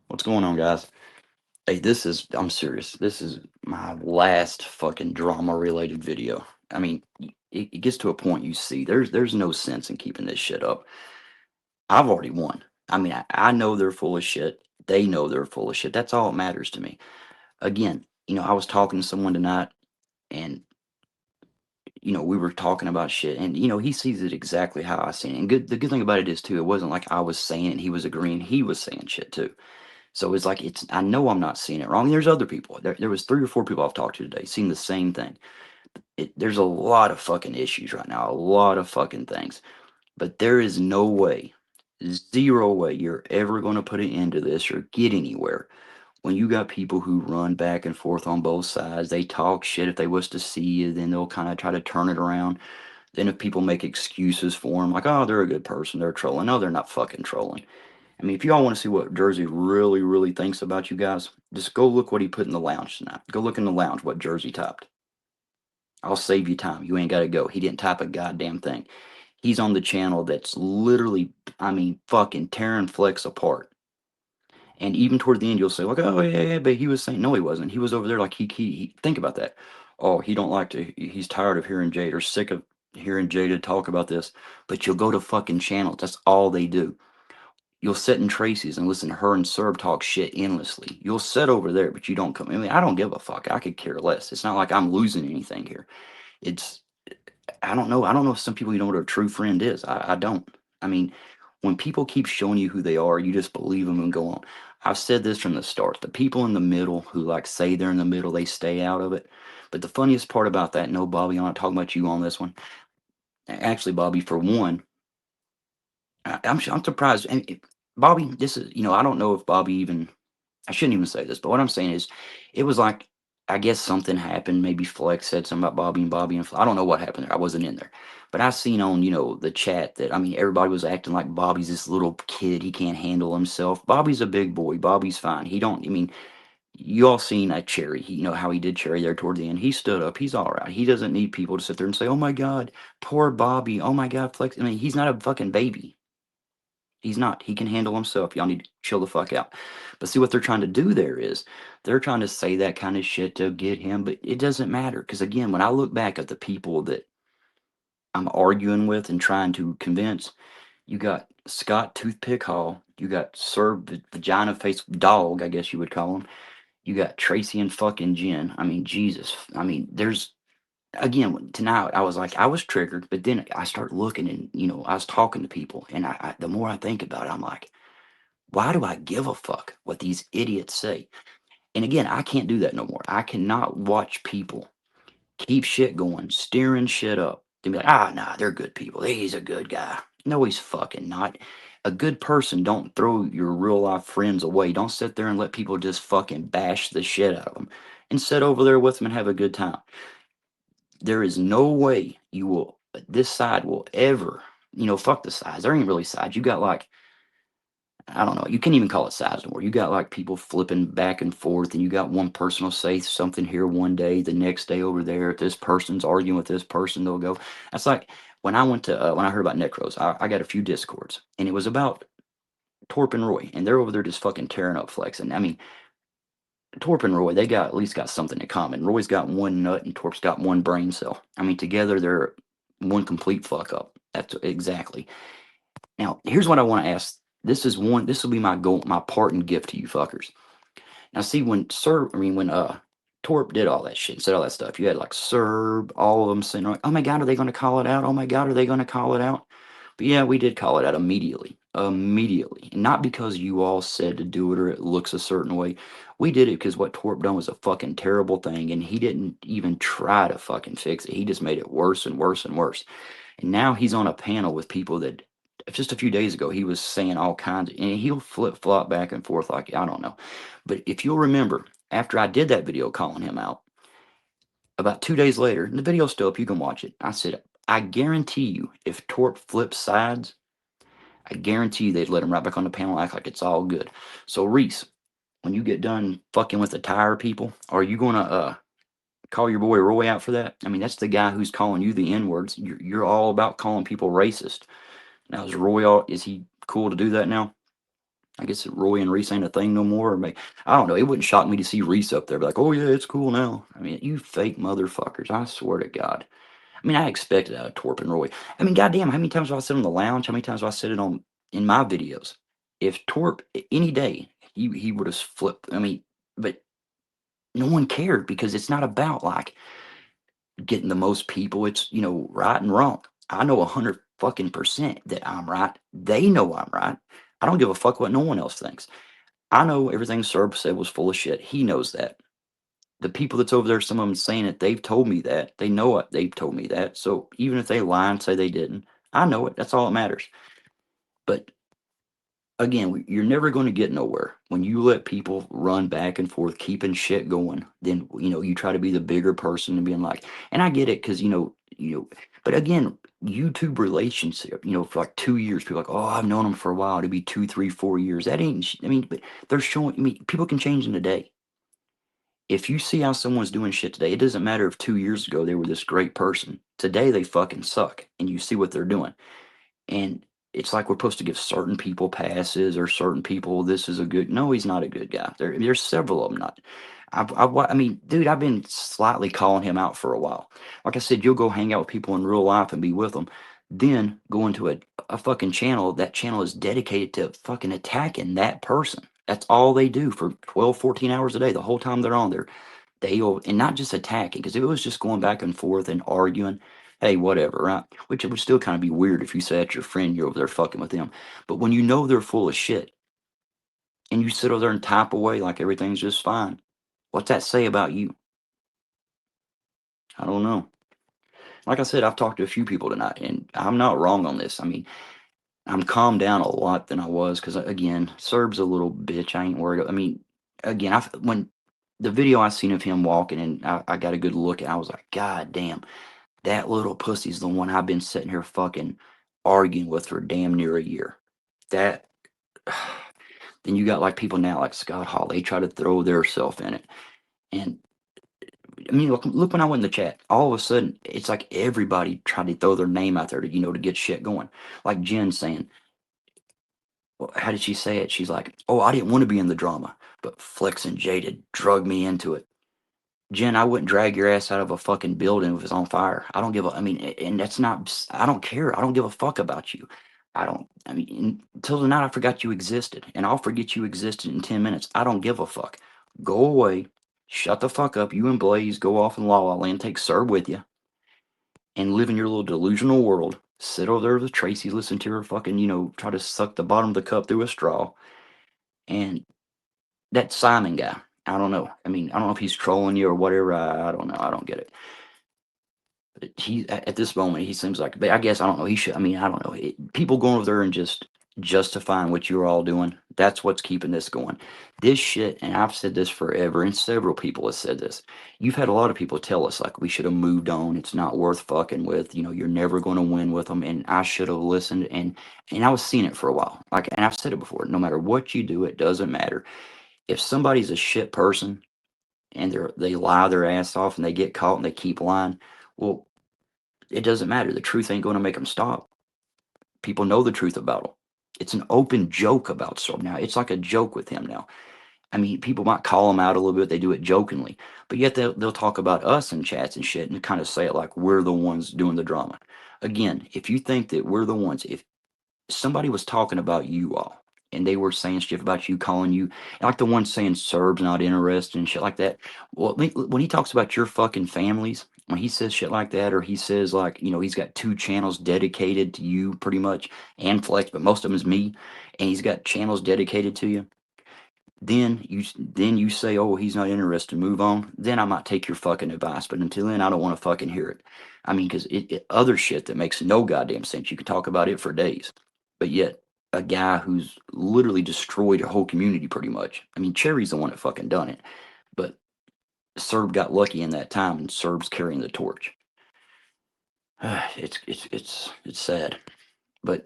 What's going on, guys? Hey, I'm serious. This is my last fucking drama related video. I mean, it gets to a point you see there's no sense in keeping this shit up. I've already won. I mean, I know they're full of shit. They know they're full of shit. That's all that matters to me. Again, I was talking to someone tonight and, we were talking about shit and, he sees it exactly how I see it. And the good thing about it is, too, it wasn't like I was saying it and he was agreeing. He was saying shit, too. So it's like I know I'm not seeing it wrong. There's other people. There was 3 or 4 people I've talked to today seeing the same thing. There's a lot of fucking issues right now, a lot of fucking things. But there is no way, 0 way you're ever going to put an end to this or get anywhere when you got people who run back and forth on both sides. They talk shit if they was to see you, then they'll kind of try to turn it around. Then if people make excuses for them, like, oh, they're a good person, they're trolling. No, they're not fucking trolling. I mean, if y'all want to see what Jersey really, really thinks about you guys, just go look what he put in the lounge tonight. Go look in the lounge what Jersey typed. I'll save you time. You ain't got to go. He didn't type a goddamn thing. He's on the channel that's literally, I mean, fucking tearing Flex apart. And even toward the end, you'll say, like, oh, yeah, yeah, but he was saying, no, he wasn't. He was over there like think about that. Oh, he don't like to, he's tired of hearing Jade or sick of hearing Jada talk about this. But you'll go to fucking channels. That's all they do. You'll sit in Tracy's and listen to her and Serb talk shit endlessly. You'll sit over there, but you don't come. I mean, I don't give a fuck. I could care less. It's not like I'm losing anything here. It's I don't know. I don't know if some people you know what a true friend is. I don't. I mean, when people keep showing you who they are, you just believe them and go on. I've said this from the start. The people in the middle who like say they're in the middle, they stay out of it. But the funniest part about that, no, Bobby, I'm not talking about you on this one. Actually, Bobby, for one, I'm surprised. And Bobby, this is I don't know if Bobby even I shouldn't even say this, but what I'm saying is, it was like I guess something happened. Maybe Flex said something about Bobby and I don't know what happened there. I wasn't in there, but I seen on the chat that I mean everybody was acting like Bobby's this little kid. He can't handle himself. Bobby's a big boy. Bobby's fine. He don't. I mean, you all seen that Cherry. You know how he did Cherry there toward the end. He stood up. He's all right. He doesn't need people to sit there and say, "Oh my God, poor Bobby. Oh my God, Flex." I mean, he's not a fucking baby. He's not. He can handle himself. Y'all need to chill the fuck out. But see what they're trying to do there is they're trying to say that kind of shit to get him, but it doesn't matter. Because again, when I look back at the people that I'm arguing with and trying to convince, you got Scott Toothpick Hall, you got Sir Vagina Face Dog, I guess you would call him. You got Tracy and fucking Jen. I mean, Jesus. I mean, there's again tonight I was like I was triggered, but then I start looking and I was talking to people, and the more I think about it, I'm like, why do I give a fuck what these idiots say? And again, I can't do that no more. I cannot watch people keep shit going, steering shit up, and be like, ah, nah, they're good people. He's a good guy. No, he's fucking not. A good person don't throw your real life friends away. Don't sit there and let people just fucking bash the shit out of them and sit over there with them and have a good time. There is no way this side will ever, fuck the sides. There ain't really sides. You got like, I don't know. You can't even call it size anymore. You got like people flipping back and forth, and you got one person will say something here one day, the next day over there. If this person's arguing with this person, they'll go. That's like when I heard about Necros, I got a few discords, and it was about Torp and Roy, and they're over there just fucking tearing up flexing. I mean, Torp and Roy, they got at least got something in common. Roy's got one nut, and Torp's got one brain cell. I mean, together they're one complete fuck up. That's exactly. Now, here's what I want to ask. This will be my goal, my parting gift to you fuckers. Now, see, when Torp did all that shit and said all that stuff, you had like Serb, all of them saying, like, oh my God, are they going to call it out? Oh my God, are they going to call it out? But yeah, we did call it out immediately. Immediately. And not because you all said to do it or it looks a certain way. We did it because what Torp done was a fucking terrible thing, and he didn't even try to fucking fix it. He just made it worse and worse and worse. And now he's on a panel with people that just a few days ago he was saying all kinds and he'll flip flop back and forth like I don't know. But if you'll remember, after I did that video calling him out, about 2 days later, and the video's still up, you can watch it. I said, I guarantee you, if Torp flips sides, I guarantee you they'd let him right back on the panel, act like it's all good. So Reese, when you get done fucking with the tire people, are you gonna call your boy Roy out for that? I mean, that's the guy who's calling you the N words. You're all about calling people racist. Now, is he cool to do that now? I guess Roy and Reese ain't a thing no more. Or I don't know. It wouldn't shock me to see Reese up there, be like, "Oh yeah, it's cool now." I mean, you fake motherfuckers! I swear to God. I mean, I expected out of Torp and Roy. I mean, goddamn, how many times have I said on the lounge? How many times have I said it on in my videos? If Torp any day he would have flipped. I mean, but no one cared because it's not about like getting the most people. It's right and wrong. I know 100 fucking% that I'm right. They know I'm right. I don't give a fuck what no one else thinks. I know everything Serb said was full of shit. He knows that. The people that's over there, some of them saying it, they've told me that. They know it. They've told me that. So even if they lie and say they didn't, I know it. That's all that matters. But again, you're never going to get nowhere when you let people run back and forth, keeping shit going. Then you try to be the bigger person and being like, and I get it because but again, YouTube relationship, for like 2 years, people are like, oh, I've known them for a while. To be 2, 3, 4 years, that ain't. I mean, but they're showing. I mean, people can change in a day. If you see how someone's doing shit today, it doesn't matter if 2 years ago they were this great person. Today they fucking suck, and you see what they're doing. And it's like we're supposed to give certain people passes or certain people this is a good. No, he's not a good guy. There's several of them not. I mean, dude, I've been slightly calling him out for a while. Like I said, you'll go hang out with people in real life and be with them. Then go into a fucking channel. That channel is dedicated to fucking attacking that person. That's all they do for 12, 14 hours a day. The whole time they're on there, they'll, and not just attacking, because if it was just going back and forth and arguing, hey, whatever, right? Which it would still kind of be weird if you say that's your friend, you're over there fucking with them. But when you know they're full of shit and you sit over there and type away like everything's just fine, what's that say about you? I don't know. Like I said, I've talked to a few people tonight, and I'm not wrong on this. I mean, I'm calmed down a lot than I was because, again, Serb's a little bitch. I ain't worried. I mean, again, when the video I seen of him walking and I got a good look at, I was like, God damn, that little pussy's the one I've been sitting here fucking arguing with for damn near a year. That then you got like people now like Scott Hall, they try to throw their self in it. And I mean, look when I went in the chat, all of a sudden it's like everybody tried to throw their name out there to get shit going. Like Jen saying, well, how did she say it? She's like, "Oh, I didn't want to be in the drama, but Flex and Jaded drug me into it." Jen, I wouldn't drag your ass out of a fucking building if it's on fire. I don't give a. I mean, and that's not. I don't care. I don't give a fuck about you. I don't. I mean, until the night I forgot you existed, and I'll forget you existed in 10 minutes. I don't give a fuck. Go away. Shut the fuck up. You and Blaze go off in La La Land. Take Serb with you, and live in your little delusional world. Sit over there with Tracy, listen to her fucking, try to suck the bottom of the cup through a straw. And that Simon guy, I don't know. I mean, I don't know if he's trolling you or whatever. I don't know. I don't get it. But he at this moment he seems like. But I guess I don't know. He should. I mean, I don't know. People going over there and just justifying what you're all doing. That's what's keeping this going. This shit, and I've said this forever, and several people have said this. You've had a lot of people tell us like we should have moved on. It's not worth fucking with. You're never going to win with them. And I should have listened. And I was seeing it for a while. Like, and I've said it before. No matter what you do, it doesn't matter. If somebody's a shit person and they lie their ass off and they get caught and they keep lying, well, it doesn't matter. The truth ain't going to make them stop. People know the truth about him. It's an open joke about Storm now. It's like a joke with him now. I mean, people might call him out a little bit. They do it jokingly, but yet they'll talk about us in chats and shit and kind of say it like we're the ones doing the drama. Again, if you think that we're the ones, if somebody was talking about you all and they were saying shit about you, calling you, like the one saying Serb's not interested and shit like that. Well, when he talks about your fucking families, when he says shit like that, or he says like, he's got 2 channels dedicated to you pretty much and Flex, but most of them is me, and he's got channels dedicated to you. Then you say, oh, he's not interested, move on. Then I might take your fucking advice, but until then, I don't want to fucking hear it. I mean, because other shit that makes no goddamn sense, you can talk about it for days, but yet a guy who's literally destroyed a whole community pretty much. I mean, Cherry's the one that fucking done it, but Serb got lucky in that time, and Serb's carrying the torch. It's sad, but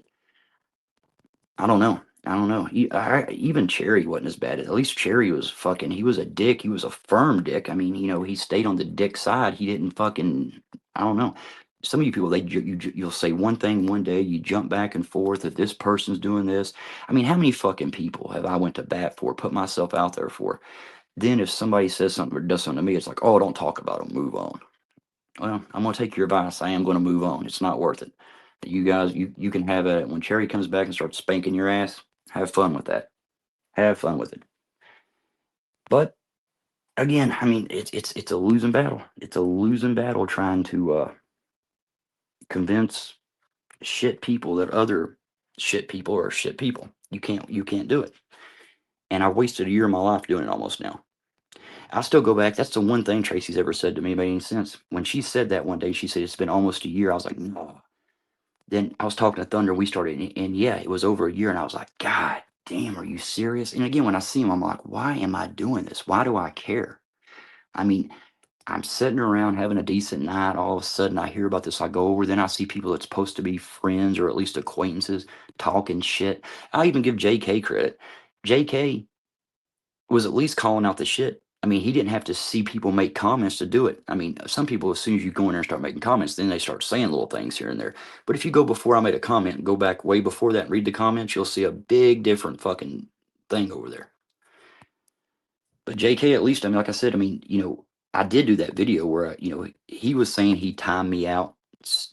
I don't know. I don't know. Even Cherry wasn't as bad. At least Cherry was fucking. He was a dick. He was a firm dick. I mean, he stayed on the dick side. He didn't fucking. I don't know. some of you people, you'll say one thing one day, you jump back and forth if this person's doing this. I mean, how many fucking people have I went to bat for, put myself out there for? Then if somebody says something or does something to me, it's like, oh, don't talk about them, move on. Well, I'm gonna take your advice. I am gonna move on. It's not worth it. You guys, you can have it when Cherry comes back and starts spanking your ass. Have fun with that. Have fun with it. But again, I mean, it's a losing battle. It's a losing battle trying to convince shit people that other shit people are shit people. You can't do it. And I wasted a year of my life doing it almost now. I still go back. That's the one thing Tracy's ever said to me made any sense. When she said that one day, she said it's been almost a year. I was like, no. Then I was talking to Thunder. We started, and yeah, it was over a year. And I was like, God damn, are you serious? And again, when I see him, I'm like, why am I doing this? Why do I care? I mean, I'm sitting around having a decent night. All of a sudden, I hear about this. I go over, then I see people that's supposed to be friends or at least acquaintances talking shit. I'll even give JK credit. JK was at least calling out the shit. I mean, he didn't have to see people make comments to do it. I mean, some people, as soon as you go in there and start making comments, then they start saying little things here and there. But if you go before I made a comment and go back way before that and read the comments, you'll see a big different fucking thing over there. But JK, at least, I mean, like I said, I mean, I did do that video where, he was saying he timed me out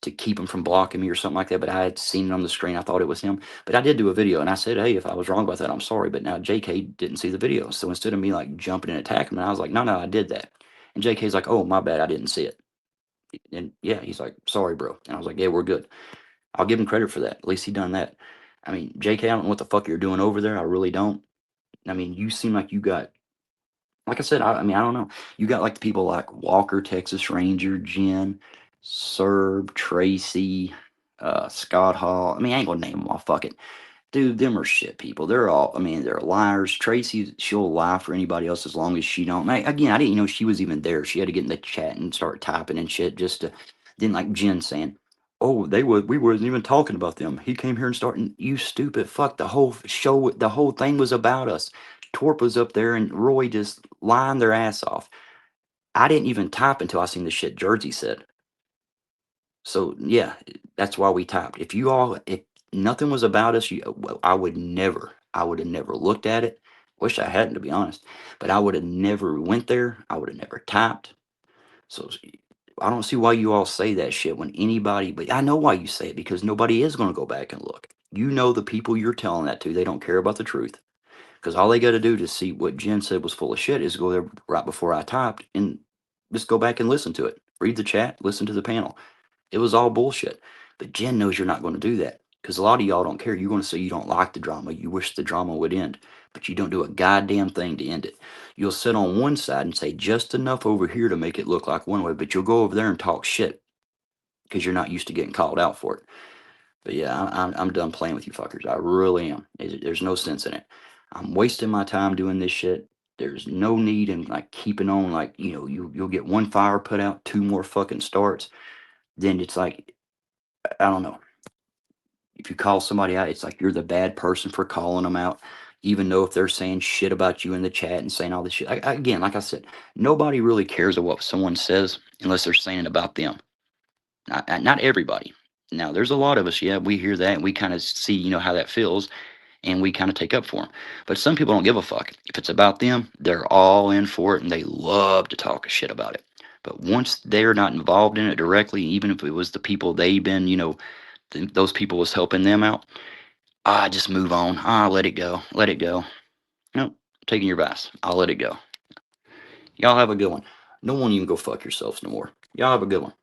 to keep him from blocking me or something like that. But I had seen it on the screen. I thought it was him. But I did do a video and I said, hey, if I was wrong about that, I'm sorry. But now JK didn't see the video. So instead of me like jumping and attacking him, I was like, no, I did that. And JK's like, oh, my bad. I didn't see it. And yeah, he's like, sorry, bro. And I was like, yeah, we're good. I'll give him credit for that. At least he done that. I mean, JK, I don't know what the fuck you're doing over there. I really don't. I mean, you seem like you got, like I said, I mean, I don't know. You got like the people like Walker, Texas Ranger, Jen, Serb, Tracy, Scott Hall. I mean, I ain't gonna name them all. Fuck it. Dude, them are shit people. They're all, I mean, they're liars. Tracy, she'll lie for anybody else as long as she don't. Again, I didn't know she was even there. She had to get in the chat and start typing and shit just to, then like Jen saying, oh, we wasn't even talking about them. He came here and started, you stupid fuck. The whole show, the whole thing was about us. Torp was up there and Roy just lying their ass off. I didn't even type until I seen the shit Jersey said. So yeah, that's why we typed. If nothing was about us, well, I would have never looked at it. Wish I hadn't, to be honest. But I would have never went there. I would have never typed. So I don't see why you all say that shit when anybody. But I know why you say it, because nobody is going to go back and look. You know the people you're telling that to, they don't care about the truth. Because all they got to do to see what Jen said was full of shit is go there right before I typed and just go back and listen to it. Read the chat, listen to the panel. It was all bullshit. But Jen knows you're not going to do that, because a lot of y'all don't care. You're going to say you don't like the drama. You wish the drama would end, but you don't do a goddamn thing to end it. You'll sit on one side and say just enough over here to make it look like one way, but you'll go over there and talk shit because you're not used to getting called out for it. But yeah, I'm done playing with you fuckers. I really am. There's no sense in it. I'm wasting my time doing this shit. There's no need in like keeping on, like, you'll get one fire put out, two more fucking starts. Then it's like, I don't know. If you call somebody out, it's like you're the bad person for calling them out, even though if they're saying shit about you in the chat and saying all this shit. Again, like I said, nobody really cares of what someone says unless they're saying it about them. Not everybody. Now, there's a lot of us, yeah, we hear that and we kind of see, how that feels, and we kind of take up for them. But some people don't give a fuck. If it's about them, they're all in for it and they love to talk shit about it. But once they're not involved in it directly, even if it was the people they've been, those people was helping them out, just move on. Let it go. Let it go. Nope. Taking your advice. I'll let it go. Y'all have a good one. No one even go fuck yourselves no more. Y'all have a good one.